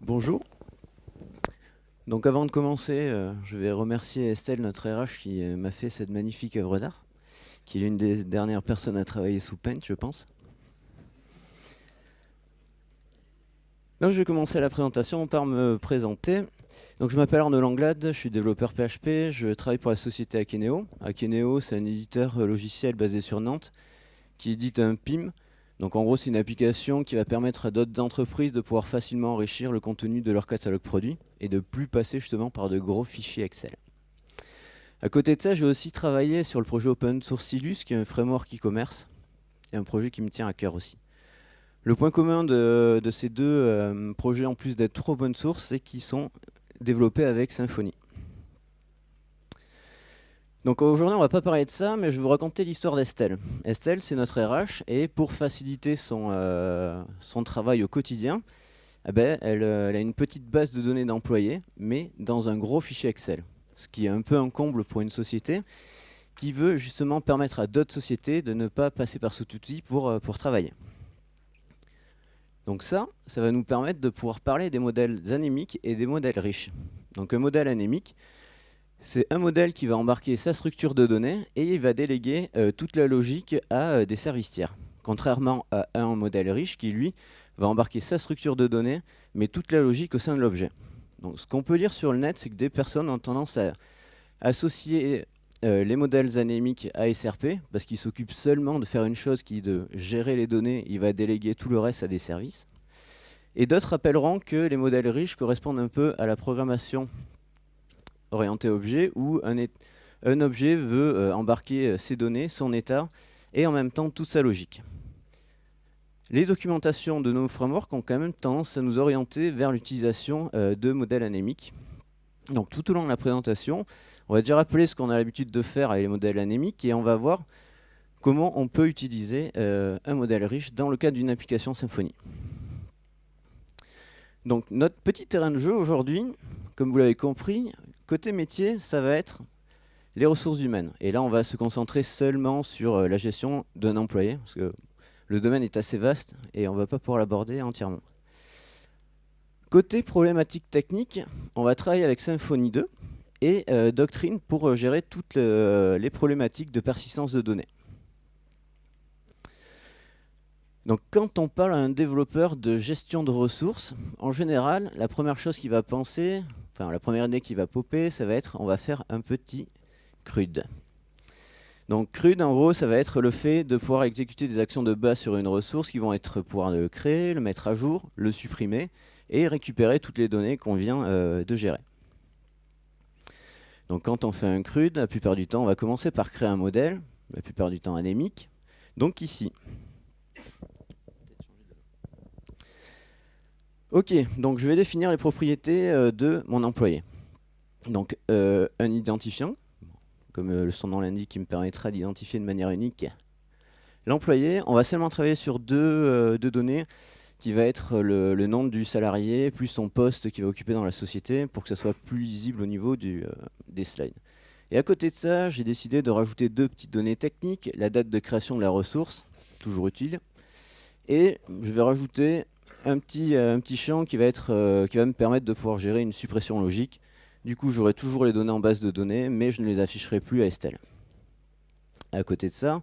Bonjour. Donc avant de commencer, je vais remercier Estelle, notre RH, qui m'a fait cette magnifique œuvre d'art, qui est l'une des dernières personnes à travailler sous Paint, je pense. Donc je vais commencer la présentation par me présenter. Donc je m'appelle Arnaud Langlade, je suis développeur PHP, je travaille pour la société Akeneo. Akeneo, c'est un éditeur logiciel basé sur Nantes qui édite un PIM. Donc en gros, c'est une application qui va permettre à d'autres entreprises de pouvoir facilement enrichir le contenu de leur catalogue produit et de plus passer justement par de gros fichiers Excel. À côté de ça, j'ai aussi travaillé sur le projet open source Silus, qui est un framework e-commerce, et un projet qui me tient à cœur aussi. Le point commun de ces deux projets, en plus d'être open source, c'est qu'ils sont développés avec Symfony. Donc aujourd'hui, on va pas parler de ça, mais je vais vous raconter l'histoire d'Estelle. Estelle, c'est notre RH, et pour faciliter son travail au quotidien, elle a une petite base de données d'employés, mais dans un gros fichier Excel. Ce qui est un peu un comble pour une société qui veut justement permettre à d'autres sociétés de ne pas passer par cet outil pour travailler. Donc ça va nous permettre de pouvoir parler des modèles anémiques et des modèles riches. Donc un modèle anémique, c'est un modèle qui va embarquer sa structure de données et il va déléguer toute la logique à des services tiers. Contrairement à un modèle riche qui, lui, va embarquer sa structure de données, mais toute la logique au sein de l'objet. Donc ce qu'on peut lire sur le net, c'est que des personnes ont tendance à associer les modèles anémiques à SRP, parce qu'ils s'occupent seulement de faire une chose qui est de gérer les données, il va déléguer tout le reste à des services. Et d'autres rappelleront que les modèles riches correspondent un peu à la programmation orientée objet, où un objet veut embarquer ses données, son état, et en même temps toute sa logique. Les documentations de nos frameworks ont quand même tendance à nous orienter vers l'utilisation de modèles anémiques. Donc tout au long de la présentation, on va déjà rappeler ce qu'on a l'habitude de faire avec les modèles anémiques et on va voir comment on peut utiliser un modèle riche dans le cadre d'une application Symfony. Donc notre petit terrain de jeu aujourd'hui, comme vous l'avez compris, côté métier, ça va être les ressources humaines. Et là, on va se concentrer seulement sur la gestion d'un employé, parce que le domaine est assez vaste et on ne va pas pouvoir l'aborder entièrement. Côté problématique technique, on va travailler avec Symfony 2 et Doctrine pour gérer toutes les problématiques de persistance de données. Donc quand on parle à un développeur de gestion de ressources, en général, la première chose qu'il va penser, enfin la première idée qui va popper, ça va être on va faire un petit CRUD. Donc CRUD, en gros, ça va être le fait de pouvoir exécuter des actions de base sur une ressource qui vont être pouvoir le créer, le mettre à jour, le supprimer et récupérer toutes les données qu'on vient de gérer. Donc quand on fait un CRUD, la plupart du temps, on va commencer par créer un modèle, la plupart du temps anémique. Donc ici. Ok, donc je vais définir les propriétés de mon employé. Donc un identifiant, comme son nom l'indique, qui me permettra d'identifier de manière unique l'employé. On va seulement travailler sur deux données, qui va être le nom du salarié, plus son poste qu'il va occuper dans la société, pour que ça soit plus lisible au niveau des slides. Et à côté de ça, j'ai décidé de rajouter deux petites données techniques, la date de création de la ressource, toujours utile, et je vais rajouter un petit champ qui va me permettre de pouvoir gérer une suppression logique. Du coup, j'aurai toujours les données en base de données, mais je ne les afficherai plus à Estelle. À côté de ça,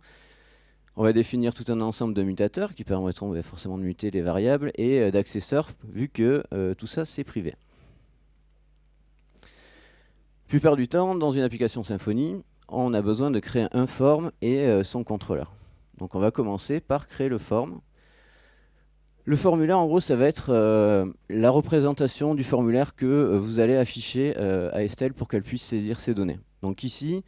on va définir tout un ensemble de mutateurs qui permettront forcément de muter les variables et d'accesseurs, vu que tout ça, c'est privé. La plupart du temps, dans une application Symfony, on a besoin de créer un form et son contrôleur. Donc on va commencer par créer le form. Le formulaire, en gros, ça va être la représentation du formulaire que vous allez afficher à Estelle pour qu'elle puisse saisir ces données. Donc ici,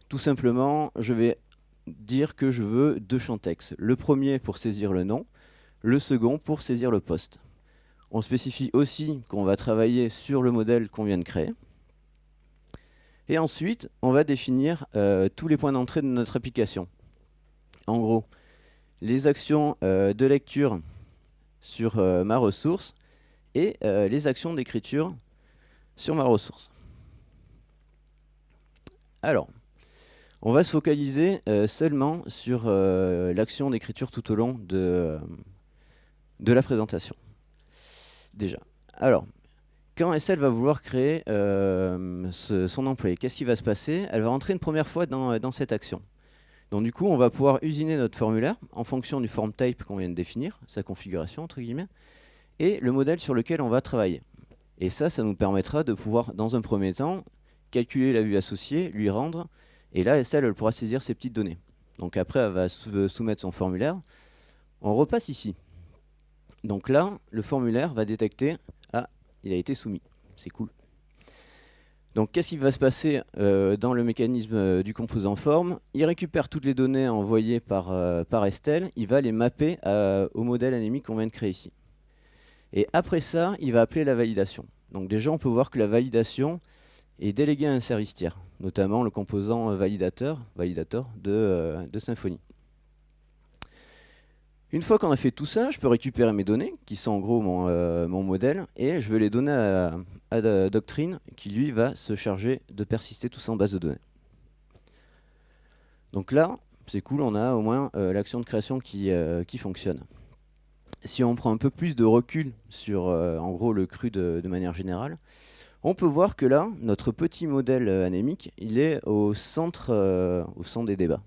tout simplement, je vais dire que je veux deux champs texte. Le premier pour saisir le nom, le second pour saisir le poste. On spécifie aussi qu'on va travailler sur le modèle qu'on vient de créer. Et ensuite, on va définir tous les points d'entrée de notre application. En gros, les actions de lecture sur ma ressource et les actions d'écriture sur ma ressource. Alors, on va se focaliser seulement sur l'action d'écriture tout au long de la présentation. Déjà. Alors, Quand Estelle va vouloir créer son employé, qu'est-ce qui va se passer? Elle va rentrer une première fois dans cette action. Donc du coup, on va pouvoir usiner notre formulaire en fonction du form type qu'on vient de définir, sa configuration entre guillemets, et le modèle sur lequel on va travailler. Et ça nous permettra de pouvoir, dans un premier temps, calculer la vue associée, lui rendre, et là, Estelle, elle pourra saisir ses petites données. Donc après, elle va soumettre son formulaire. On repasse ici. Donc là, le formulaire va détecter, ah, il a été soumis. C'est cool. Donc qu'est-ce qui va se passer dans le mécanisme du composant form? Il récupère toutes les données envoyées par Estelle, il va les mapper au modèle anémique qu'on vient de créer ici. Et après ça, il va appeler la validation. Donc déjà, on peut voir que la validation est déléguée à un service tiers, notamment le composant validator de Symfony. Une fois qu'on a fait tout ça, je peux récupérer mes données, qui sont en gros mon modèle, et je vais les donner à Doctrine, qui lui va se charger de persister tout ça en base de données. Donc là, c'est cool, on a au moins l'action de création qui fonctionne. Si on prend un peu plus de recul sur en gros le cru de manière générale, on peut voir que là, notre petit modèle anémique, il est au centre des débats.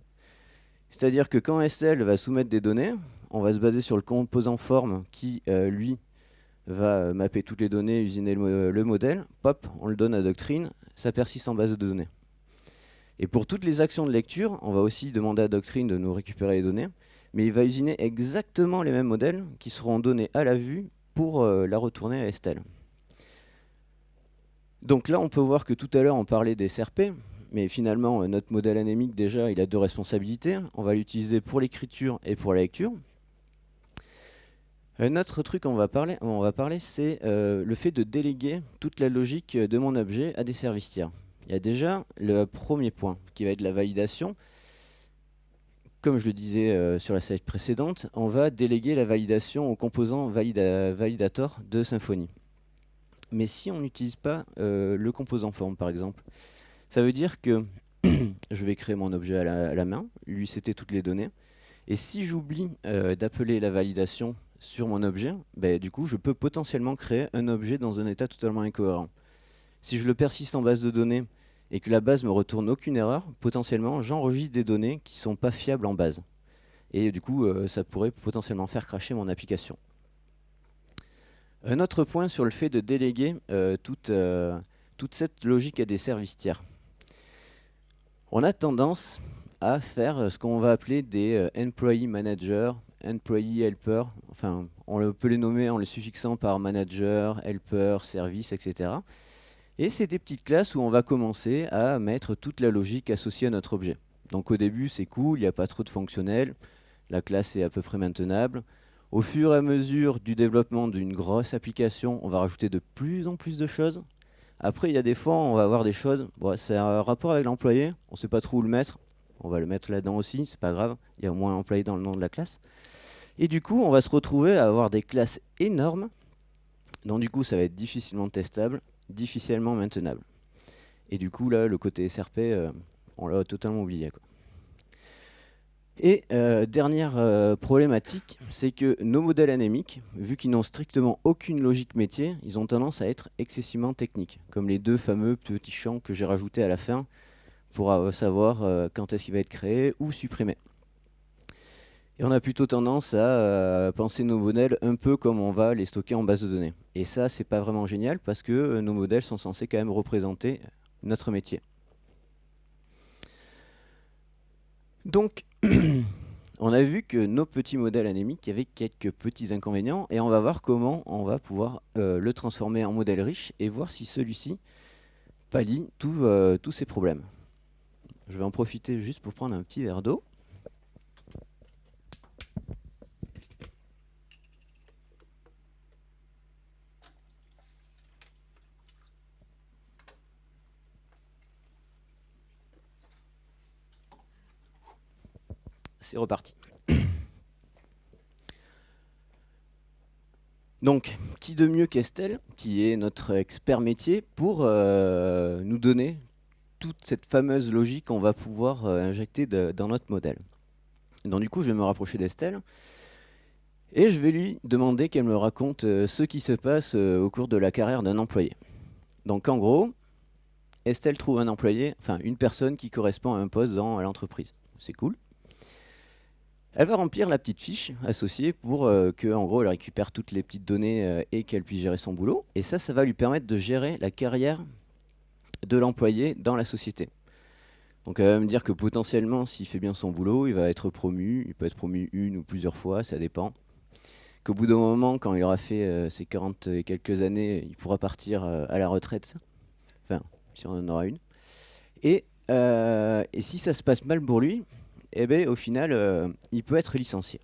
C'est-à-dire que quand Estelle va soumettre des données, on va se baser sur le composant form qui, lui, va mapper toutes les données, usiner le modèle, pop, on le donne à Doctrine, ça persiste en base de données. Et pour toutes les actions de lecture, on va aussi demander à Doctrine de nous récupérer les données, mais il va usiner exactement les mêmes modèles qui seront donnés à la vue pour la retourner à Estelle. Donc là, on peut voir que tout à l'heure, on parlait des SRP, mais finalement, notre modèle anémique, déjà, il a deux responsabilités. On va l'utiliser pour l'écriture et pour la lecture. Un autre truc qu'on va parler, c'est le fait de déléguer toute la logique de mon objet à des services tiers. Il y a déjà le premier point, qui va être la validation. Comme je le disais sur la slide précédente, on va déléguer la validation au composant validator de Symfony. Mais si on n'utilise pas le composant form, par exemple, ça veut dire que je vais créer mon objet à la main, lui c'était toutes les données, et si j'oublie d'appeler la validation sur mon objet, du coup je peux potentiellement créer un objet dans un état totalement incohérent. Si je le persiste en base de données et que la base me retourne aucune erreur, potentiellement j'enregistre des données qui ne sont pas fiables en base. Et du coup ça pourrait potentiellement faire crasher mon application. Un autre point sur le fait de déléguer toute cette logique à des services tiers. On a tendance à faire ce qu'on va appeler des employee managers, employee helper, enfin on peut les nommer en les suffixant par manager, helper, service, etc. Et c'est des petites classes où on va commencer à mettre toute la logique associée à notre objet. Donc au début c'est cool, il n'y a pas trop de fonctionnel, la classe est à peu près maintenable. Au fur et à mesure du développement d'une grosse application, on va rajouter de plus en plus de choses. Après, il y a des fois, on va avoir des choses, bon, c'est un rapport avec l'employé, on ne sait pas trop où le mettre, on va le mettre là-dedans aussi, c'est pas grave, il y a au moins un employé dans le nom de la classe. Et du coup, on va se retrouver à avoir des classes énormes, donc du coup, ça va être difficilement testable, difficilement maintenable. Et du coup, là, le côté SRP, on l'a totalement oublié, quoi. Et dernière problématique, c'est que nos modèles anémiques, vu qu'ils n'ont strictement aucune logique métier, ils ont tendance à être excessivement techniques, comme les deux fameux petits champs que j'ai rajoutés à la fin pour savoir quand est-ce qu'il va être créé ou supprimé. Et on a plutôt tendance à penser nos modèles un peu comme on va les stocker en base de données. Et ça, c'est pas vraiment génial parce que nos modèles sont censés quand même représenter notre métier. Donc, on a vu que nos petits modèles anémiques avaient quelques petits inconvénients et on va voir comment on va pouvoir le transformer en modèle riche et voir si celui-ci pallie tous ces problèmes. Je vais en profiter juste pour prendre un petit verre d'eau. C'est reparti. Donc, qui de mieux qu'Estelle, qui est notre expert métier, pour nous donner toute cette fameuse logique qu'on va pouvoir injecter dans notre modèle. Donc du coup, je vais me rapprocher d'Estelle et je vais lui demander qu'elle me raconte ce qui se passe au cours de la carrière d'un employé. Donc en gros, Estelle trouve un employé, enfin une personne qui correspond à un poste dans l'entreprise. C'est cool. Elle va remplir la petite fiche associée pour que, en gros, elle récupère toutes les petites données et qu'elle puisse gérer son boulot. Et ça va lui permettre de gérer la carrière de l'employé dans la société. Donc elle va me dire que potentiellement, s'il fait bien son boulot, il va être promu. Il peut être promu une ou plusieurs fois, ça dépend. Qu'au bout d'un moment, quand il aura fait ses 40 et quelques années, il pourra partir à la retraite. Enfin, si on en aura une. Et si ça se passe mal pour lui, eh ben, au final, il peut être licencié.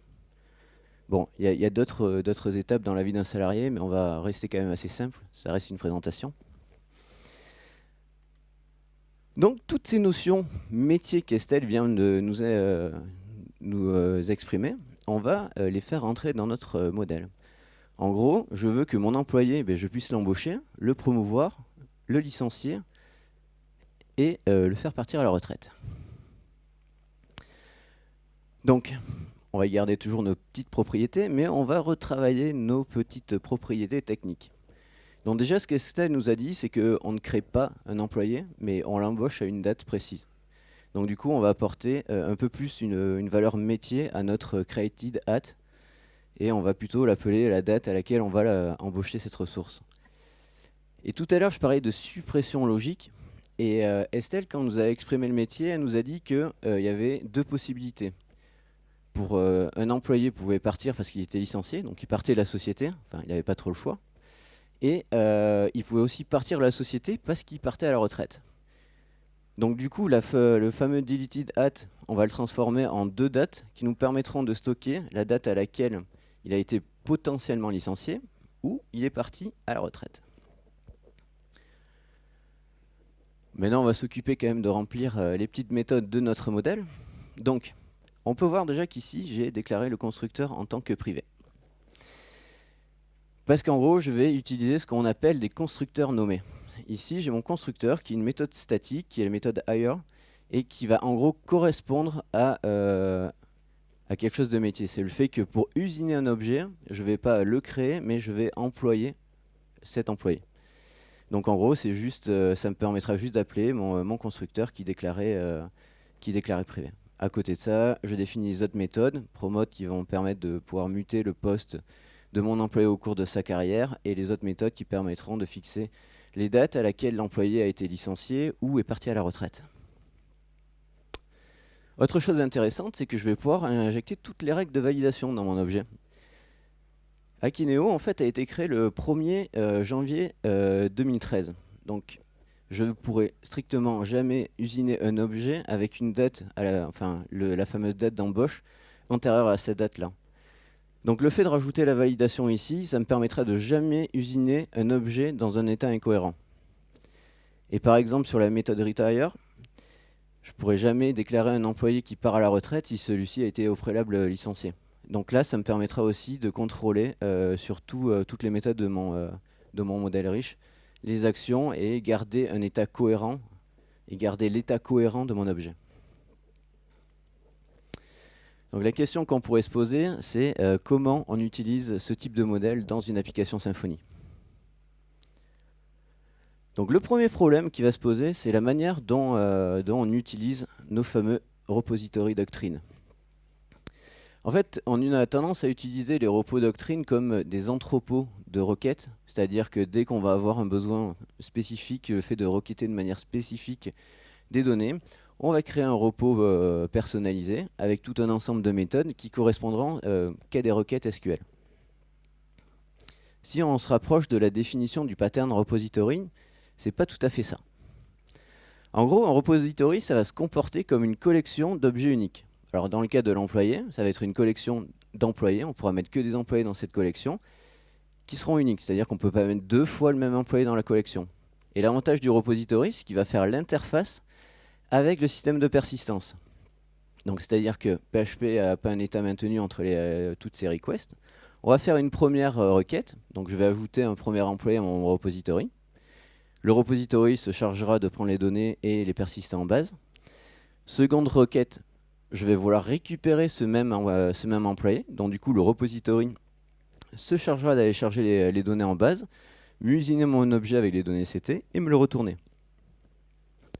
Bon, il y a d'autres étapes dans la vie d'un salarié, mais on va rester quand même assez simple. Ça reste une présentation. Donc, toutes ces notions métiers qu'Estelle vient de nous exprimer, on va les faire entrer dans notre modèle. En gros, je veux que mon employé, je puisse l'embaucher, le promouvoir, le licencier et le faire partir à la retraite. Donc, on va garder toujours nos petites propriétés, mais on va retravailler nos petites propriétés techniques. Donc déjà, ce qu'Estelle nous a dit, c'est qu'on ne crée pas un employé, mais on l'embauche à une date précise. Donc du coup, on va apporter un peu plus une valeur métier à notre created at, et on va plutôt l'appeler la date à laquelle on va embaucher cette ressource. Et tout à l'heure, je parlais de suppression logique, et Estelle, quand on nous a exprimé le métier, elle nous a dit qu'il y avait deux possibilités. Pour un employé pouvait partir parce qu'il était licencié, donc il partait de la société, enfin il n'avait pas trop le choix. Et il pouvait aussi partir de la société parce qu'il partait à la retraite. Donc du coup, le fameux deleted at, on va le transformer en deux dates qui nous permettront de stocker la date à laquelle il a été potentiellement licencié ou il est parti à la retraite. Maintenant, on va s'occuper quand même de remplir les petites méthodes de notre modèle. Donc, on peut voir déjà qu'ici, j'ai déclaré le constructeur en tant que privé. Parce qu'en gros, je vais utiliser ce qu'on appelle des constructeurs nommés. Ici, j'ai mon constructeur qui est une méthode statique, qui est la méthode hire, et qui va en gros correspondre à quelque chose de métier. C'est le fait que pour usiner un objet, je ne vais pas le créer, mais je vais employer cet employé. Donc en gros, c'est juste, ça me permettra juste d'appeler mon constructeur qui déclarait privé. À côté de ça, je définis les autres méthodes, promote, qui vont me permettre de pouvoir muter le poste de mon employé au cours de sa carrière, et les autres méthodes qui permettront de fixer les dates à laquelle l'employé a été licencié ou est parti à la retraite. Autre chose intéressante, c'est que je vais pouvoir injecter toutes les règles de validation dans mon objet. Akineo, en fait, a été créé le 1er janvier 2013. Donc, je ne pourrai strictement jamais usiner un objet avec une date, la fameuse date d'embauche, antérieure à cette date-là. Donc le fait de rajouter la validation ici, ça me permettra de jamais usiner un objet dans un état incohérent. Et par exemple, sur la méthode retire, je ne pourrai jamais déclarer un employé qui part à la retraite si celui-ci a été au préalable licencié. Donc là, ça me permettra aussi de contrôler sur toutes les méthodes de mon modèle riche, les actions, et garder un état cohérent, et garder l'état cohérent de mon objet. Donc la question qu'on pourrait se poser, c'est comment on utilise ce type de modèle dans une application Symfony. Donc le premier problème qui va se poser, c'est la manière dont on utilise nos fameux repositories doctrines. En fait, on a tendance à utiliser les repos doctrines comme des entrepôts de requêtes, c'est-à-dire que dès qu'on va avoir un besoin spécifique, le fait de requêter de manière spécifique des données, on va créer un repos personnalisé avec tout un ensemble de méthodes qui correspondront qu'à des requêtes SQL. Si on se rapproche de la définition du pattern repository, c'est pas tout à fait ça. En gros, un repository, ça va se comporter comme une collection d'objets uniques. Alors dans le cas de l'employé, ça va être une collection d'employés, on pourra mettre que des employés dans cette collection, qui seront uniques, c'est-à-dire qu'on ne peut pas mettre 2 fois le même employé dans la collection. Et l'avantage du repository, c'est qu'il va faire l'interface avec le système de persistance. Donc c'est-à-dire que PHP n'a pas un état maintenu entre toutes ces requests. On va faire une première requête, donc je vais ajouter un premier employé à mon repository. Le repository se chargera de prendre les données et les persister en base. Seconde requête, je vais vouloir récupérer ce même employé, donc du coup le repository se chargera d'aller charger les données en base, musiner mon objet avec les données CT et me le retourner.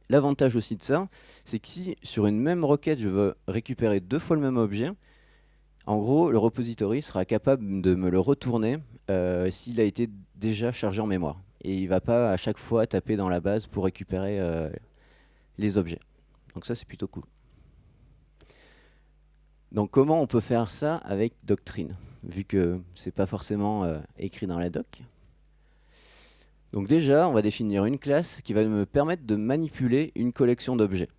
L'avantage aussi de ça, c'est que si sur une même requête, je veux récupérer 2 fois le même objet, en gros, le repository sera capable de me le retourner s'il a été déjà chargé en mémoire. Et il ne va pas à chaque fois taper dans la base pour récupérer les objets. Donc ça, c'est plutôt cool. Donc comment on peut faire ça avec Doctrine, vu que ce n'est pas forcément écrit dans la doc. Donc déjà, on va définir une classe qui va me permettre de manipuler une collection d'objets.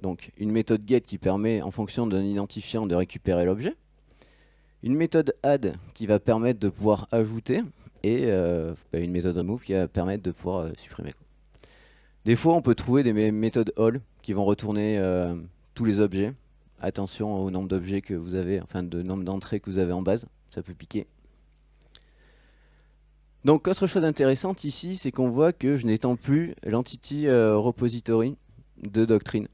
Donc une méthode get qui permet, en fonction d'un identifiant, de récupérer l'objet. Une méthode add qui va permettre de pouvoir ajouter. Et une méthode remove qui va permettre de pouvoir supprimer. Des fois, on peut trouver des méthodes all qui vont retourner tous les objets. Attention au nombre d'objets que vous avez, enfin de nombre d'entrées que vous avez en base, ça peut piquer. Donc autre chose intéressante ici, c'est qu'on voit que je n'étends plus l'entity repository de Doctrine.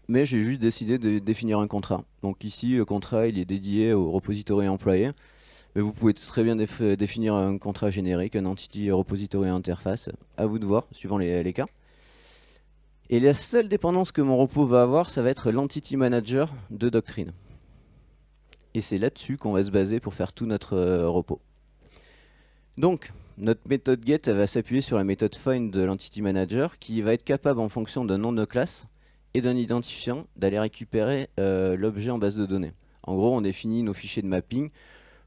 Mais j'ai juste décidé de définir un contrat. Donc ici, le contrat il est dédié au repository employé. Mais vous pouvez très bien définir un contrat générique, un entity repository interface. À vous de voir, suivant les cas. Et la seule dépendance que mon repos va avoir, ça va être l'entity manager de Doctrine. Et c'est là-dessus qu'on va se baser pour faire tout notre repos. Donc, notre méthode get elle va s'appuyer sur la méthode find de l'entity manager qui va être capable, en fonction d'un nom de classe et d'un identifiant, d'aller récupérer l'objet en base de données. En gros, on définit nos fichiers de mapping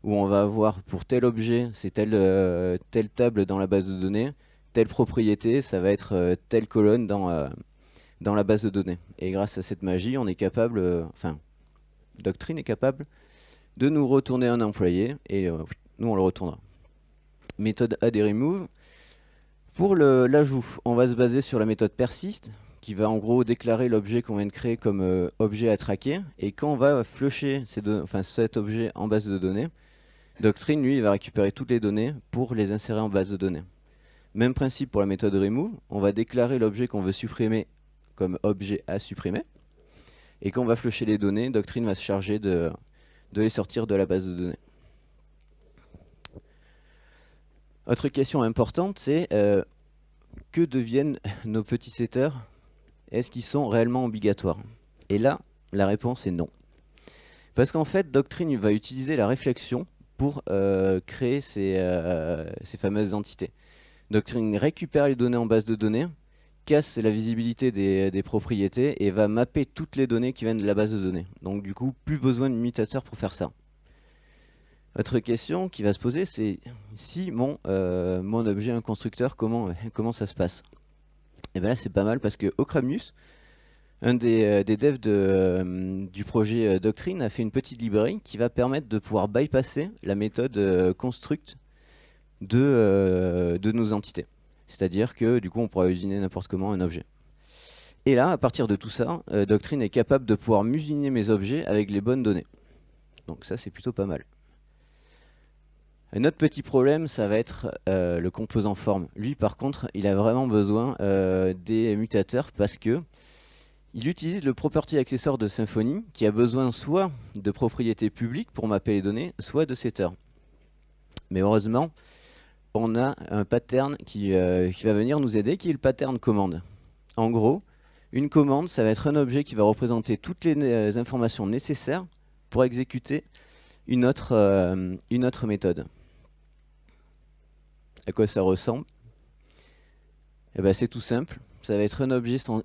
où on va avoir pour tel objet, c'est telle table dans la base de données, telle propriété, ça va être telle colonne dans la base de données. Et grâce à cette magie, on est capable, Doctrine est capable de nous retourner un employé, et nous on le retournera. Méthode add et remove. Pour l'ajout, on va se baser sur la méthode persist, qui va en gros déclarer l'objet qu'on vient de créer comme objet à traquer, et quand on va flusher cet objet en base de données, Doctrine, lui, il va récupérer toutes les données pour les insérer en base de données. Même principe pour la méthode remove, on va déclarer l'objet qu'on veut supprimer comme objet à supprimer. Et quand on va flusher les données, Doctrine va se charger de les sortir de la base de données. Autre question importante, c'est que deviennent nos petits setters? Est-ce qu'ils sont réellement obligatoires? Et là, la réponse est non. Parce qu'en fait, Doctrine va utiliser la réflexion pour créer ces fameuses entités. Doctrine récupère les données en base de données, casse la visibilité des propriétés et va mapper toutes les données qui viennent de la base de données. Donc du coup, plus besoin de mutateur pour faire ça. Autre question qui va se poser, c'est si mon objet est un constructeur, comment ça se passe? Et bien là, c'est pas mal parce que Ocramius, un des devs du projet Doctrine, a fait une petite librairie qui va permettre de pouvoir bypasser la méthode construct de nos entités. C'est-à-dire que du coup, on pourra usiner n'importe comment un objet. Et là, à partir de tout ça, Doctrine est capable de pouvoir musiner mes objets avec les bonnes données. Donc ça, c'est plutôt pas mal. Un autre petit problème, ça va être le composant forme. Lui, par contre, il a vraiment besoin des mutateurs parce que il utilise le property accessor de Symfony qui a besoin soit de propriétés publiques pour mapper les données, soit de setter. Mais heureusement, on a un pattern qui va venir nous aider, qui est le pattern commande. En gros, une commande, ça va être un objet qui va représenter toutes les informations nécessaires pour exécuter une autre méthode. À quoi ça ressemble? Eh ben, c'est tout simple. Ça va être un objet sans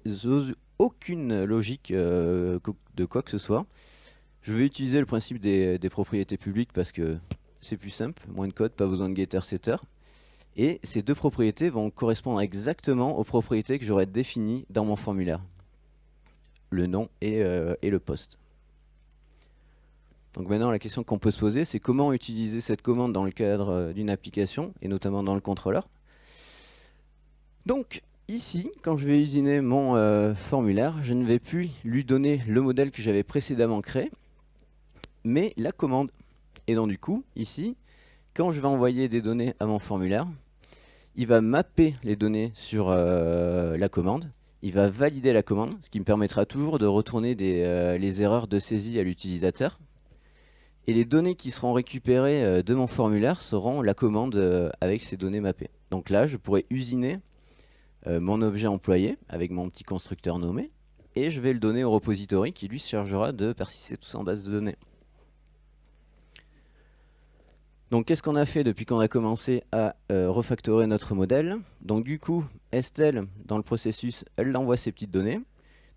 aucune logique de quoi que ce soit. Je vais utiliser le principe des propriétés publiques parce que c'est plus simple, moins de code, pas besoin de getter, setter. Et ces deux propriétés vont correspondre exactement aux propriétés que j'aurais définies dans mon formulaire. Le nom et le poste. Donc maintenant, la question qu'on peut se poser, c'est comment utiliser cette commande dans le cadre d'une application, et notamment dans le contrôleur. Donc ici, quand je vais usiner mon formulaire, je ne vais plus lui donner le modèle que j'avais précédemment créé, mais la commande. Et donc du coup, ici, quand je vais envoyer des données à mon formulaire, il va mapper les données sur la commande, il va valider la commande, ce qui me permettra toujours de retourner les erreurs de saisie à l'utilisateur. Et les données qui seront récupérées de mon formulaire seront la commande avec ces données mappées. Donc là, je pourrais usiner mon objet employé avec mon petit constructeur nommé, et je vais le donner au repository qui lui se chargera de persister tout ça en base de données. Donc qu'est-ce qu'on a fait depuis qu'on a commencé à refactorer notre modèle? Donc du coup, Estelle, dans le processus, elle envoie ses petites données.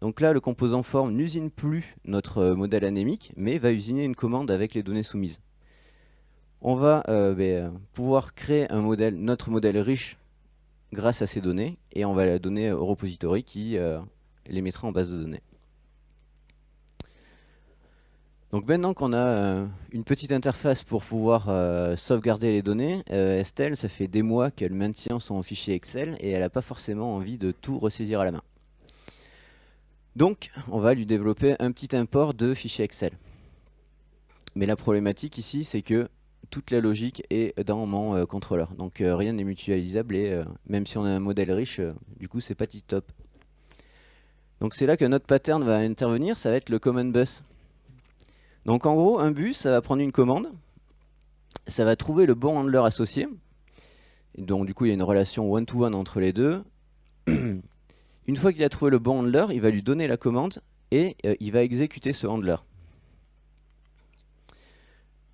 Donc là, le composant forme n'usine plus notre modèle anémique, mais va usiner une commande avec les données soumises. On va pouvoir créer un modèle, notre modèle riche grâce à ces données, et on va la donner au repository qui les mettra en base de données. Donc maintenant qu'on a une petite interface pour pouvoir sauvegarder les données, Estelle, ça fait des mois qu'elle maintient son fichier Excel et elle n'a pas forcément envie de tout ressaisir à la main. Donc on va lui développer un petit import de fichier Excel. Mais la problématique ici, c'est que toute la logique est dans mon contrôleur. Donc rien n'est mutualisable et même si on a un modèle riche, du coup c'est pas tip top. Donc c'est là que notre pattern va intervenir, ça va être le command bus. Donc en gros, un bus, ça va prendre une commande, ça va trouver le bon handler associé. Et donc du coup, il y a une relation one-to-one entre les deux. Une fois qu'il a trouvé le bon handler, il va lui donner la commande et il va exécuter ce handler.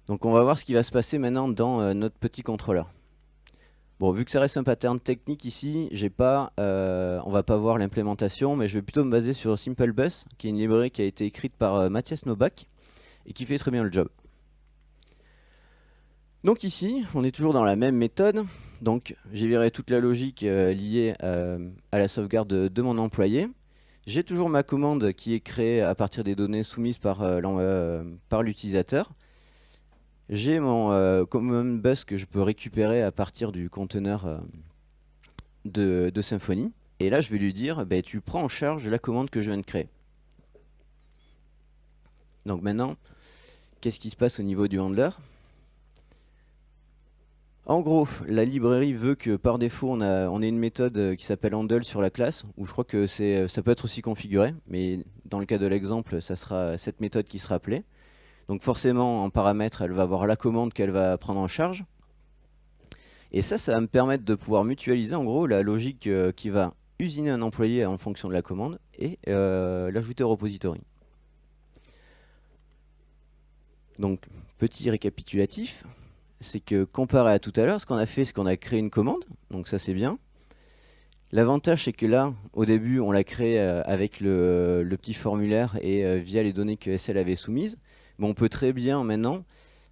Donc on va voir ce qui va se passer maintenant dans notre petit contrôleur. Bon, vu que ça reste un pattern technique ici, on va pas voir l'implémentation, mais je vais plutôt me baser sur SimpleBus, qui est une librairie qui a été écrite par Mathias Nowak et qui fait très bien le job. Donc ici, on est toujours dans la même méthode. Donc j'ai viré toute la logique liée à la sauvegarde de mon employé. J'ai toujours ma commande qui est créée à partir des données soumises par l'utilisateur. J'ai mon command bus que je peux récupérer à partir du conteneur de Symfony. Et là, je vais lui dire, tu prends en charge la commande que je viens de créer. Donc maintenant, qu'est-ce qui se passe au niveau du handler? En gros, la librairie veut que par défaut, on ait une méthode qui s'appelle handle sur la classe, où je crois que ça peut être aussi configuré, mais dans le cas de l'exemple, ça sera cette méthode qui sera appelée. Donc forcément, en paramètre, elle va avoir la commande qu'elle va prendre en charge. Et ça va me permettre de pouvoir mutualiser en gros la logique qui va usiner un employé en fonction de la commande et l'ajouter au repository. Donc, petit récapitulatif, c'est que comparé à tout à l'heure, ce qu'on a fait, c'est qu'on a créé une commande, donc ça c'est bien. L'avantage, c'est que là, au début, on l'a créé avec le petit formulaire et via les données que SL avait soumises. Mais on peut très bien maintenant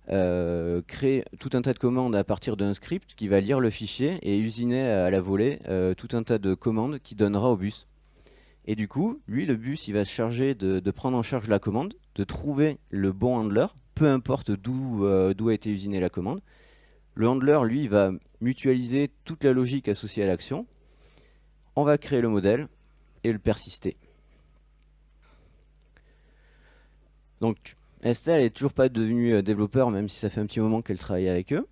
créer tout un tas de commandes à partir d'un script qui va lire le fichier et usiner à la volée tout un tas de commandes qui donnera au bus. Et du coup, lui, le bus, il va se charger de prendre en charge la commande, de trouver le bon handler, peu importe d'où a été usinée la commande. Le handler, lui, va mutualiser toute la logique associée à l'action. On va créer le modèle et le persister. Donc, Estelle n'est toujours pas devenue développeur, même si ça fait un petit moment qu'elle travaille avec eux.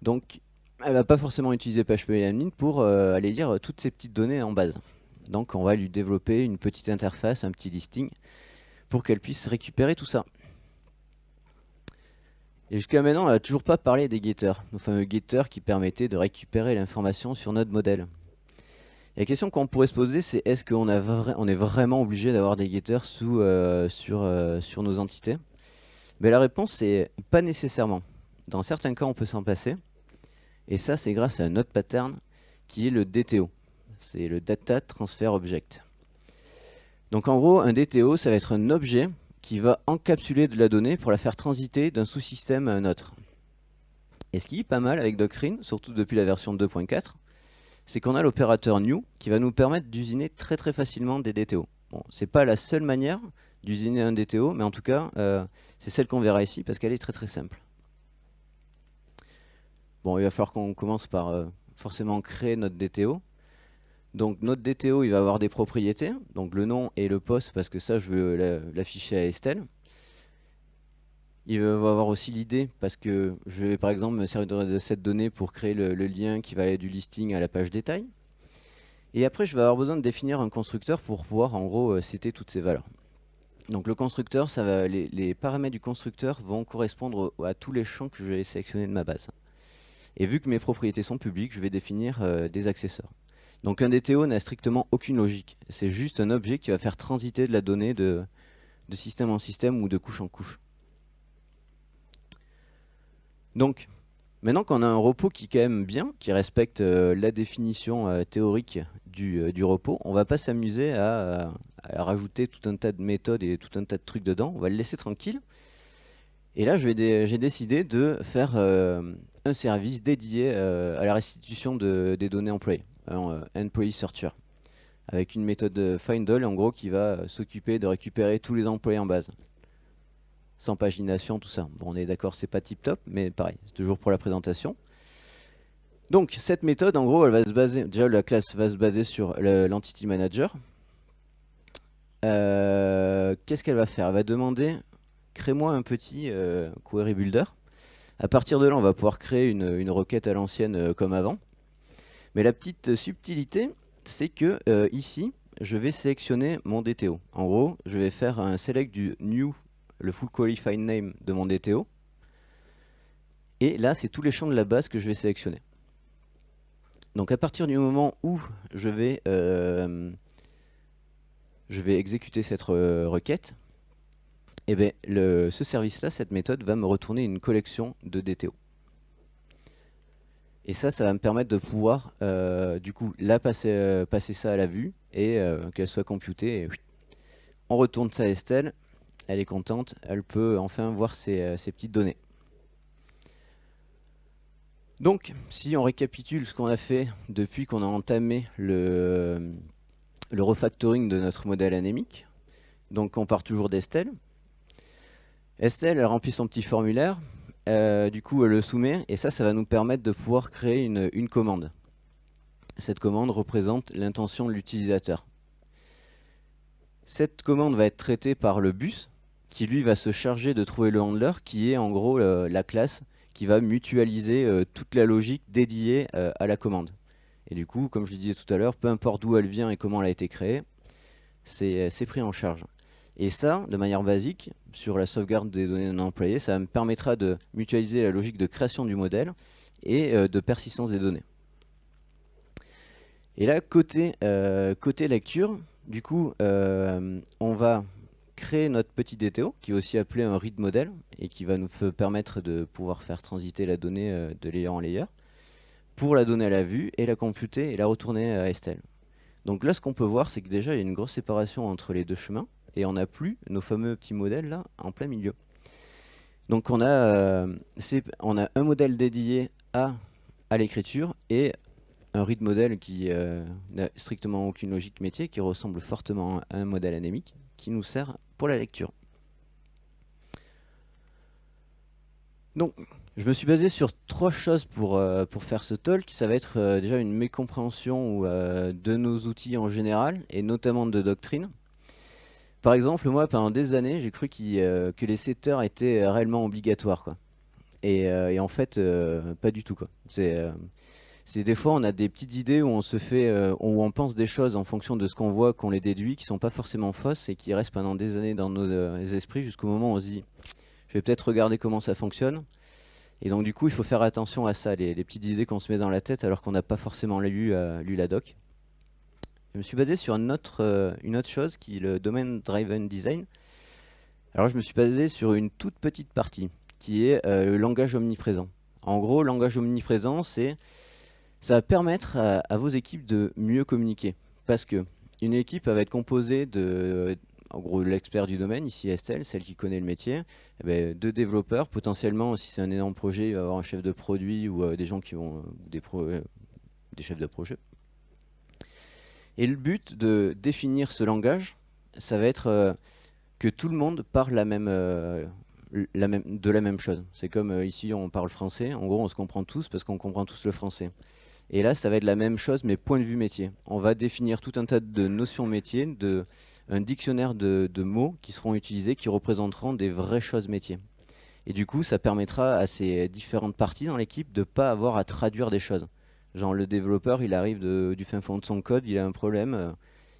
Donc, elle va pas forcément utiliser PHP pour aller lire toutes ces petites données en base. Donc, on va lui développer une petite interface, un petit listing, pour qu'elle puisse récupérer tout ça. Et jusqu'à maintenant, elle n'a toujours pas parlé des getters, nos fameux getters qui permettaient de récupérer l'information sur notre modèle. Et la question qu'on pourrait se poser, c'est est-ce qu'on est vraiment obligé d'avoir des getters sur nos entités? Mais la réponse c'est pas nécessairement. Dans certains cas, on peut s'en passer. Et ça, c'est grâce à un autre pattern qui est le DTO. C'est le Data Transfer Object. Donc en gros, un DTO, ça va être un objet qui va encapsuler de la donnée pour la faire transiter d'un sous-système à un autre. Et ce qui est pas mal avec Doctrine, surtout depuis la version 2.4, c'est qu'on a l'opérateur new qui va nous permettre d'usiner très très facilement des DTO. Bon, c'est pas la seule manière d'usiner un DTO, mais en tout cas, c'est celle qu'on verra ici parce qu'elle est très très simple. Bon, il va falloir qu'on commence par forcément créer notre DTO. Donc notre DTO, il va avoir des propriétés, donc le nom et le poste, parce que ça, je veux l'afficher à Estelle. Il va avoir aussi l'idée, parce que je vais par exemple me servir de cette donnée pour créer le lien qui va aller du listing à la page détail. Et après, je vais avoir besoin de définir un constructeur pour pouvoir en gros citer toutes ces valeurs. Donc le constructeur, les paramètres du constructeur vont correspondre à tous les champs que je vais sélectionner de ma base. Et vu que mes propriétés sont publiques, je vais définir des accesseurs. Donc un DTO n'a strictement aucune logique. C'est juste un objet qui va faire transiter de la donnée de système en système ou de couche en couche. Donc, maintenant qu'on a un repos qui est quand même bien, qui respecte la définition théorique du repos, on ne va pas s'amuser à rajouter tout un tas de méthodes et tout un tas de trucs dedans. On va le laisser tranquille. Et là, j'ai décidé de faire un service dédié à la restitution des données employées, Employee Searcher, avec une méthode findAll en gros qui va s'occuper de récupérer tous les employés en base. Sans pagination, tout ça. Bon, on est d'accord, c'est pas tip top, mais pareil, c'est toujours pour la présentation. Donc, cette méthode, en gros, elle va se baser, déjà la classe va se baser sur l'entity manager. Qu'est-ce qu'elle va faire? Elle va demander, crée-moi un petit query builder. À partir de là, on va pouvoir créer une requête à l'ancienne comme avant. Mais la petite subtilité, c'est que ici, je vais sélectionner mon DTO. En gros, je vais faire un select du new, le full qualified name de mon DTO. Et là, c'est tous les champs de la base que je vais sélectionner. Donc à partir du moment où je vais exécuter cette requête, et bien, ce service-là, cette méthode, va me retourner une collection de DTO. Et ça va me permettre de pouvoir, du coup, là, passer ça à la vue et qu'elle soit computée. Et, on retourne ça à Estelle, elle est contente, elle peut enfin voir ses petites données. Donc, si on récapitule ce qu'on a fait depuis qu'on a entamé le refactoring de notre modèle anémique, donc on part toujours d'Estelle. Estelle, elle remplit son petit formulaire, du coup elle le soumet, et ça va nous permettre de pouvoir créer une commande. Cette commande représente l'intention de l'utilisateur. Cette commande va être traitée par le bus, qui lui va se charger de trouver le handler, qui est en gros la classe qui va mutualiser toute la logique dédiée à la commande. Et du coup, comme je le disais tout à l'heure, peu importe d'où elle vient et comment elle a été créée, c'est pris en charge. Et ça, de manière basique, sur la sauvegarde des données non employées, ça me permettra de mutualiser la logique de création du modèle et de persistance des données. Et là, côté lecture, du coup, on va créer notre petit DTO, qui est aussi appelé un read model, et qui va nous permettre de pouvoir faire transiter la donnée de layer en layer, pour la donner à la vue, et la computer, et la retourner à Estelle. Donc là, ce qu'on peut voir, c'est que déjà, il y a une grosse séparation entre les deux chemins, et on n'a plus nos fameux petits modèles là, en plein milieu. Donc on a un modèle dédié à l'écriture, et un read model qui n'a strictement aucune logique métier, qui ressemble fortement à un modèle anémique, qui nous sert pour la lecture. Donc, je me suis basé sur 3 choses pour faire ce talk. Ça va être déjà une mécompréhension de nos outils en général, et notamment de doctrine. Par exemple, moi, pendant des années, j'ai cru que les setters étaient réellement obligatoires, quoi. Et en fait, pas du tout, quoi. C'est des fois, on a des petites idées où on pense des choses en fonction de ce qu'on voit, qu'on les déduit, qui sont pas forcément fausses et qui restent pendant des années dans nos esprits jusqu'au moment où on se dit, je vais peut-être regarder comment ça fonctionne. Et donc du coup, il faut faire attention à ça, les petites idées qu'on se met dans la tête alors qu'on n'a pas forcément lu la doc. Je me suis basé sur une autre chose qui est le Domain Driven Design. Alors je me suis basé sur une toute petite partie qui est le langage omniprésent. En gros, le langage omniprésent, ça va permettre à vos équipes de mieux communiquer. Parce que une équipe va être composée en gros, l'expert du domaine, ici Estelle, celle qui connaît le métier, de développeurs, potentiellement, si c'est un énorme projet, il va y avoir un chef de produit ou des gens qui vont, des chefs de projet. Et le but de définir ce langage, ça va être que tout le monde parle de la même chose. C'est comme ici on parle français, en gros on se comprend tous parce qu'on comprend tous le français. Et là ça va être la même chose mais point de vue métier. On va définir tout un tas de notions métiers, un dictionnaire de mots qui seront utilisés, qui représenteront des vraies choses métiers. Et du coup ça permettra à ces différentes parties dans l'équipe de ne pas avoir à traduire des choses. Genre le développeur, il arrive du fin fond de son code, il a un problème,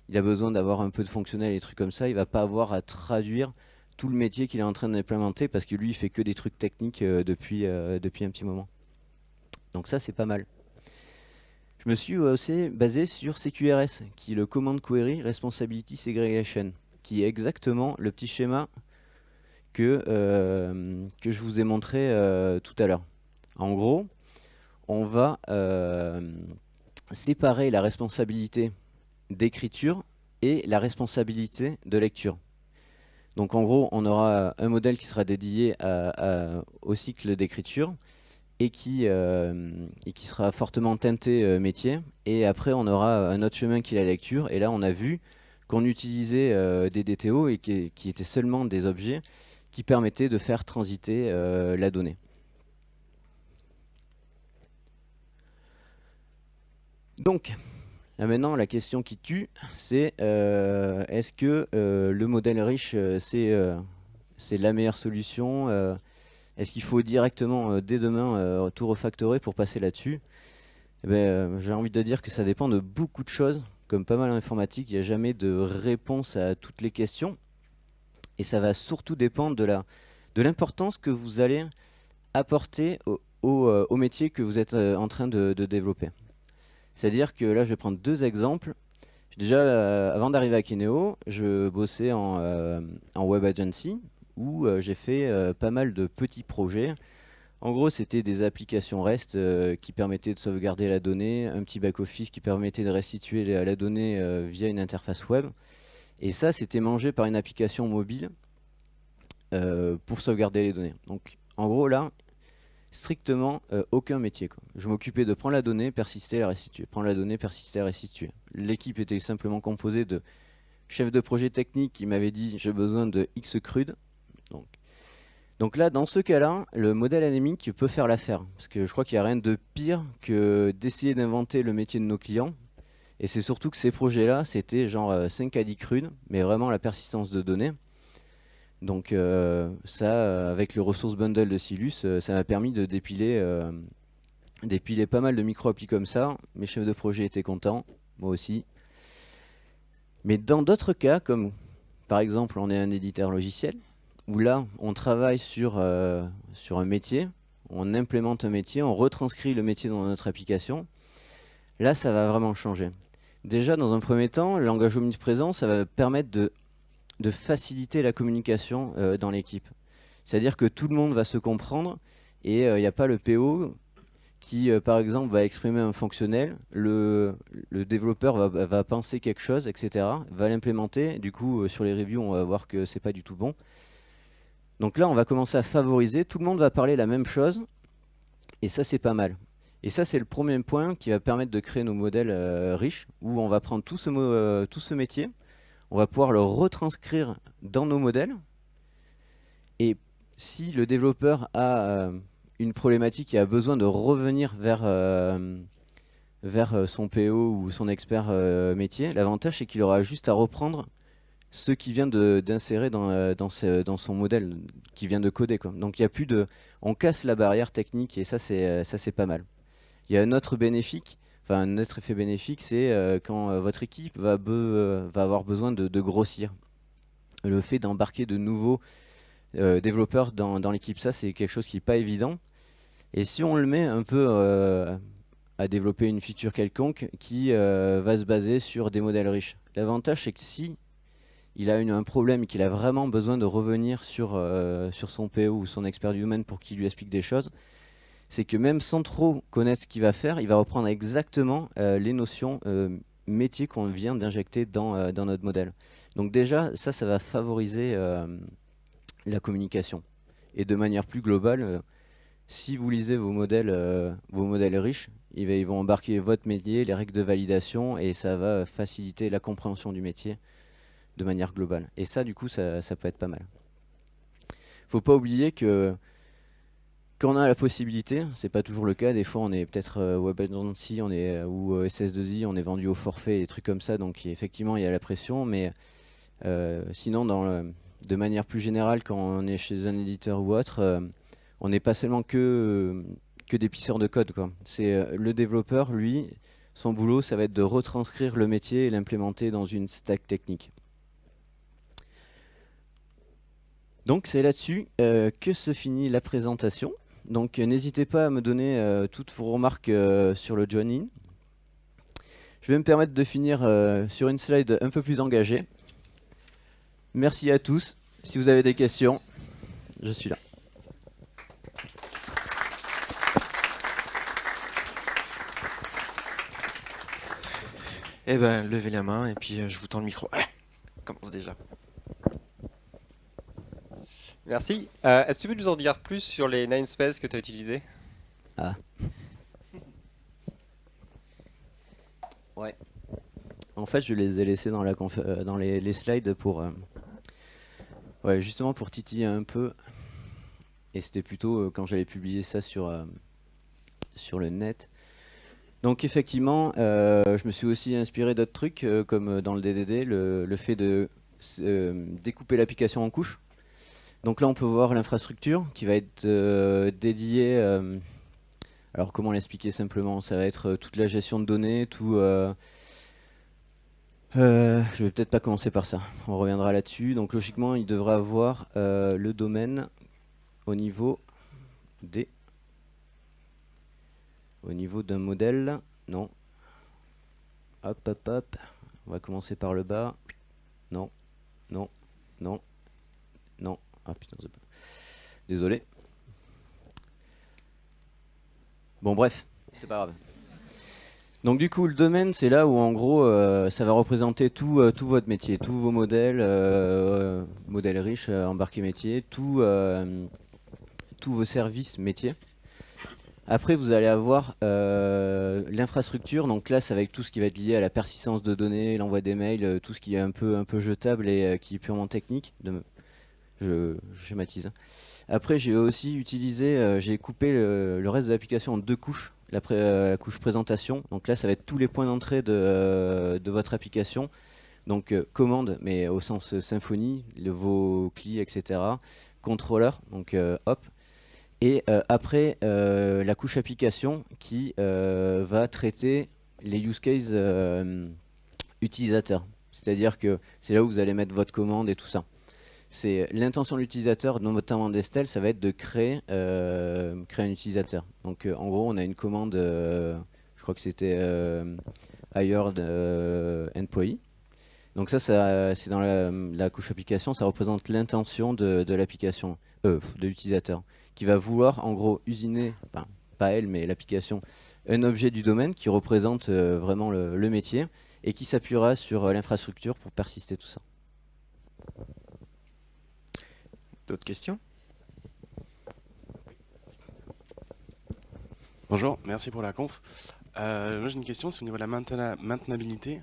il a besoin d'avoir un peu de fonctionnel et des trucs comme ça, il va pas avoir à traduire tout le métier qu'il est en train d'implémenter parce que lui il fait que des trucs techniques depuis un petit moment. Donc ça c'est pas mal. Je me suis aussi basé sur CQRS, qui est le Command Query Responsibility Segregation, qui est exactement le petit schéma que je vous ai montré tout à l'heure. En gros, on va séparer la responsabilité d'écriture et la responsabilité de lecture. Donc en gros, on aura un modèle qui sera dédié au cycle d'écriture et qui sera fortement teinté métier. Et après, on aura un autre chemin qui est la lecture. Et là, on a vu qu'on utilisait des DTO et qui étaient seulement des objets qui permettaient de faire transiter la donnée. Donc, là maintenant, la question qui tue, c'est est-ce que le modèle riche, c'est la meilleure solution est-ce qu'il faut directement, dès demain, tout refactorer pour passer là-dessus? Eh ben, j'ai envie de dire que ça dépend de beaucoup de choses. Comme pas mal en informatique, il n'y a jamais de réponse à toutes les questions. Et ça va surtout dépendre de l'importance que vous allez apporter au métier que vous êtes en train de développer. C'est-à-dire que là, je vais prendre deux exemples. Déjà, avant d'arriver à Kineo, je bossais en web agency où j'ai fait pas mal de petits projets. En gros, c'était des applications REST qui permettaient de sauvegarder la donnée, un petit back-office qui permettait de restituer la donnée via une interface web. Et ça, c'était mangé par une application mobile pour sauvegarder les données. Donc, en gros, là, strictement aucun métier, quoi. Je m'occupais de prendre la donnée, persister, la restituer. Prendre la donnée, persister, la restituer. L'équipe était simplement composée de chefs de projet technique qui m'avaient dit j'ai besoin de X CRUD. Donc là, dans ce cas-là, le modèle anémique peut faire l'affaire. Parce que je crois qu'il n'y a rien de pire que d'essayer d'inventer le métier de nos clients. Et c'est surtout que ces projets-là, c'était genre 5 à 10 CRUD, mais vraiment la persistance de données. Donc ça, avec le ressource bundle de Silus, ça m'a permis de dépiler pas mal de micro-applis comme ça. Mes chefs de projet étaient contents, moi aussi. Mais dans d'autres cas, comme par exemple on est un éditeur logiciel, où là on travaille sur un métier, on implémente un métier, on retranscrit le métier dans notre application, là ça va vraiment changer. Déjà dans un premier temps, le langage omniprésent, ça va permettre de faciliter la communication dans l'équipe. C'est-à-dire que tout le monde va se comprendre et il n'y a pas le PO qui, par exemple, va exprimer un fonctionnel, le développeur va penser quelque chose, etc., va l'implémenter. Du coup, sur les reviews, on va voir que c'est pas du tout bon. Donc là, on va commencer à favoriser. Tout le monde va parler la même chose et ça, c'est pas mal. Et ça, c'est le premier point qui va permettre de créer nos modèles riches où on va prendre tout ce métier, on va pouvoir le retranscrire dans nos modèles. Et si le développeur a une problématique et a besoin de revenir vers son PO ou son expert métier, l'avantage c'est qu'il aura juste à reprendre ce qu'il vient d'insérer dans son modèle, qu'il vient de coder, quoi. Donc il y a plus de, on casse la barrière technique et ça c'est pas mal. Il y a un autre bénéfique. Enfin, un autre effet bénéfique, c'est quand votre équipe va avoir besoin de grossir. Le fait d'embarquer de nouveaux développeurs dans l'équipe, ça c'est quelque chose qui n'est pas évident. Et si on le met un peu à développer une feature quelconque qui va se baser sur des modèles riches, l'avantage c'est que si il a un problème et qu'il a vraiment besoin de revenir sur son PO ou son expert du domaine pour qu'il lui explique des choses, c'est que même sans trop connaître ce qu'il va faire, il va reprendre exactement les notions métiers qu'on vient d'injecter dans notre modèle. Donc déjà, ça va favoriser la communication. Et de manière plus globale, si vous lisez vos modèles riches, ils vont embarquer votre métier, les règles de validation, et ça va faciliter la compréhension du métier de manière globale. Et ça, du coup, ça peut être pas mal. Faut pas oublier que quand on a la possibilité, c'est pas toujours le cas, des fois on est peut-être web agency ou SS2I, on est vendu au forfait, des trucs comme ça, donc effectivement il y a la pression, mais sinon de manière plus générale, quand on est chez un éditeur ou autre, on n'est pas seulement que des pisseurs de code, quoi. C'est le développeur, lui, son boulot, ça va être de retranscrire le métier et l'implémenter dans une stack technique. Donc c'est là-dessus que se finit la présentation. Donc n'hésitez pas à me donner toutes vos remarques sur le join-in. Je vais me permettre de finir sur une slide un peu plus engagée. Merci à tous. Si vous avez des questions, je suis là. Eh ben, levez la main et puis je vous tends le micro. On commence déjà. Merci. Est-ce que tu peux nous en dire plus sur les namespaces que tu as utilisés? Ah. Ouais. En fait, je les ai laissés dans, dans les slides pour... ouais, justement pour titiller un peu. Et c'était plutôt quand j'allais publier ça sur le net. Donc effectivement, je me suis aussi inspiré d'autres trucs, comme dans le DDD, le fait de découper l'application en couches. Donc là, on peut voir l'infrastructure qui va être dédiée... alors comment l'expliquer simplement? Ça va être toute la gestion de données, tout... je vais peut-être pas commencer par ça, on reviendra là-dessus. Donc logiquement, il devrait avoir le domaine au niveau d'un modèle. Non. Hop, hop, hop. On va commencer par le bas. Non, non, non, non. Ah putain, désolé. Bon bref, c'est pas grave. Donc du coup, le domaine, c'est là où en gros, ça va représenter tout votre métier, tous vos modèles, modèles riches, embarqués métiers, tous vos services métiers. Après, vous allez avoir l'infrastructure, donc là, ça va être tout ce qui va être lié à la persistance de données, l'envoi des mails, tout ce qui est un peu jetable et qui est purement technique. Je schématise. Après, j'ai aussi utilisé, j'ai coupé le reste de l'application en deux couches. La couche présentation, donc là ça va être tous les points d'entrée de votre application, donc commande mais au sens symphonie, vos CLI, etc. Contrôleur, donc hop. Et après la couche application qui va traiter les use cases utilisateurs. C'est-à-dire que c'est là où vous allez mettre votre commande et tout ça. C'est l'intention de l'utilisateur, notamment d'Estelle, ça va être de créer un utilisateur. Donc en gros, on a une commande, je crois que c'était hired employee. Donc ça c'est dans la couche application, ça représente l'intention de l'application, de l'utilisateur, qui va vouloir en gros usiner, enfin, pas elle, mais l'application, un objet du domaine qui représente vraiment le métier et qui s'appuiera sur l'infrastructure pour persister tout ça. D'autres questions? Bonjour, merci pour la conf. Moi j'ai une question, c'est au niveau de la maintenabilité.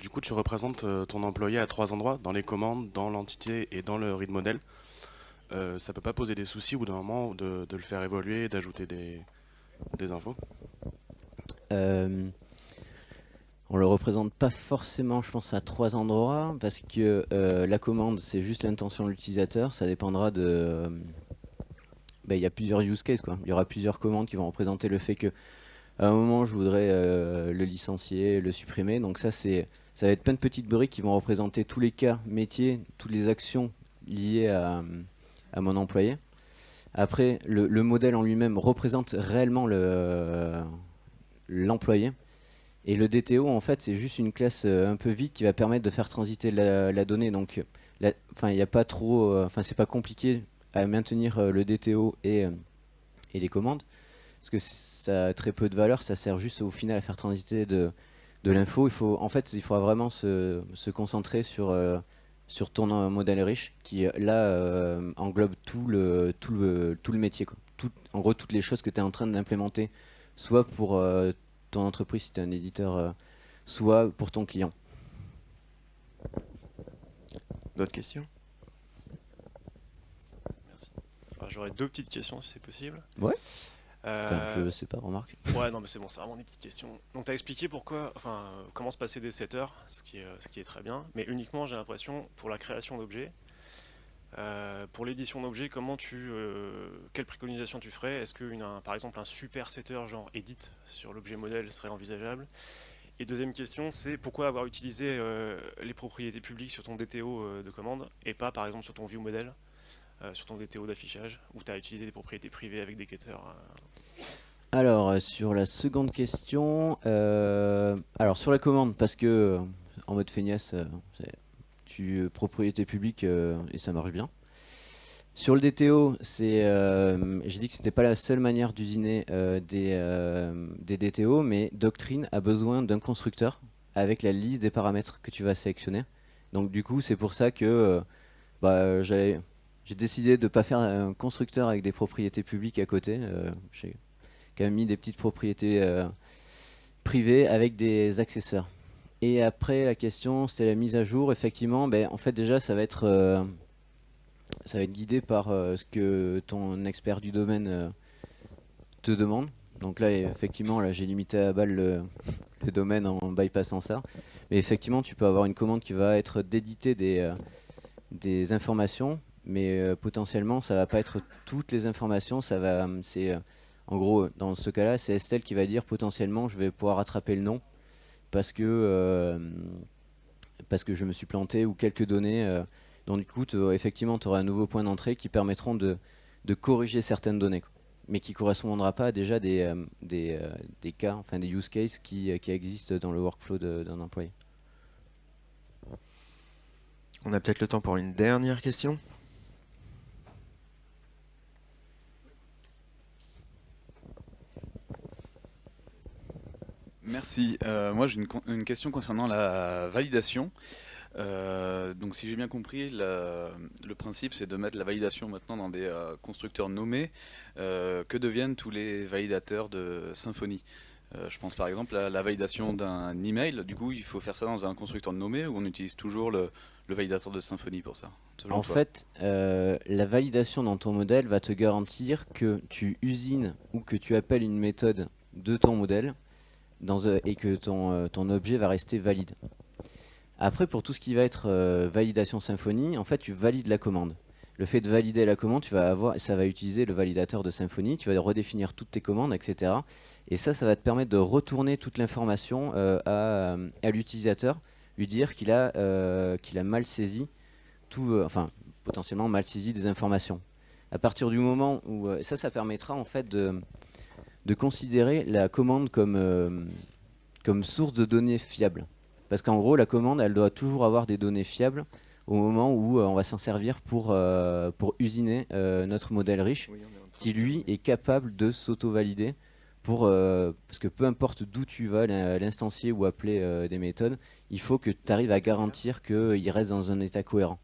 Du coup, tu représentes ton employé à 3 endroits, dans les commandes, dans l'entité et dans le read model. Ça peut pas poser des soucis au bout d'un moment de le faire évoluer, d'ajouter des infos? On le représente pas forcément, je pense, à 3 endroits, parce que la commande, c'est juste l'intention de l'utilisateur. Ça dépendra de... il y a plusieurs use cases, quoi. Il y aura plusieurs commandes qui vont représenter le fait que à un moment, je voudrais le licencier, le supprimer. Donc ça va être plein de petites briques qui vont représenter tous les cas métiers, toutes les actions liées à mon employé. Après, le modèle en lui-même représente réellement l'employé. Et le DTO, en fait, c'est juste une classe un peu vide qui va permettre de faire transiter la donnée. Donc, il n'y a pas trop, c'est pas compliqué à maintenir le DTO et les commandes, parce que ça a très peu de valeur. Ça sert juste au final à faire transiter de l'info. Il faudra vraiment se concentrer sur ton modèle riche, qui là englobe tout le métier, quoi. En gros, toutes les choses que tu es en train d'implémenter, soit pour ton entreprise si tu es un éditeur, soit pour ton client. D'autres questions? Merci. J'aurais deux petites questions si c'est possible. Ouais. Je sais pas, remarque. Ouais, non, mais c'est bon, c'est vraiment des petites questions. Donc, tu as expliqué comment se passer des setters, ce qui est très bien, mais uniquement, j'ai l'impression, pour la création d'objets. Pour l'édition d'objets, quelle préconisation tu ferais? Est-ce que par exemple un super setter genre edit sur l'objet modèle serait envisageable? Et deuxième question, c'est pourquoi avoir utilisé les propriétés publiques sur ton DTO de commande et pas par exemple sur ton view modèle, sur ton DTO d'affichage, où tu as utilisé des propriétés privées avec des getters. Alors, sur la seconde question, alors sur la commande, parce que en mode feignasse, propriété publique et ça marche bien. Sur le DTO, j'ai dit que c'était pas la seule manière d'usiner des DTO, mais Doctrine a besoin d'un constructeur avec la liste des paramètres que tu vas sélectionner. Donc du coup, c'est pour ça que j'ai décidé de ne pas faire un constructeur avec des propriétés publiques à côté. J'ai quand même mis des petites propriétés privées avec des accesseurs. Et après, la question, c'était la mise à jour. Effectivement, en fait, déjà, ça va être guidé par ce que ton expert du domaine te demande. Donc là, effectivement, là, j'ai limité à balle le domaine en bypassant ça. Mais effectivement, tu peux avoir une commande qui va être d'éditer des informations, mais potentiellement, ça va pas être toutes les informations. En gros, dans ce cas-là, c'est Estelle qui va dire potentiellement, je vais pouvoir rattraper le nom parce que je me suis planté ou quelques données. Donc du coup, effectivement, tu auras un nouveau point d'entrée qui permettront de corriger certaines données, quoi, mais qui ne correspondra pas à déjà des cas, enfin des use cases qui existent dans le workflow d'un employé. On a peut-être le temps pour une dernière question. Merci. Moi, j'ai une question concernant la validation. Donc, si j'ai bien compris, le principe, c'est de mettre la validation maintenant dans des constructeurs nommés. Que deviennent tous les validateurs de Symfony? Je pense par exemple à la validation d'un email. Du coup, il faut faire ça dans un constructeur nommé ou on utilise toujours le validateur de Symfony pour ça, selon En toi? fait, la validation dans ton modèle va te garantir que tu usines ou que tu appelles une méthode de ton modèle et que ton objet va rester valide. Après, pour tout ce qui va être validation Symfony, en fait, tu valides la commande. Le fait de valider la commande, ça va utiliser le validateur de Symfony, tu vas redéfinir toutes tes commandes, etc. Et ça va te permettre de retourner toute l'information à l'utilisateur, lui dire qu'il a mal saisi enfin, potentiellement mal saisi des informations. À partir du moment où ça permettra en fait de considérer la commande comme source de données fiables. Parce qu'en gros, la commande, elle doit toujours avoir des données fiables au moment où on va s'en servir pour usiner notre modèle riche, qui lui est capable de s'auto-valider parce que peu importe d'où tu vas l'instancier ou appeler des méthodes, il faut que tu arrives à garantir qu'il reste dans un état cohérent.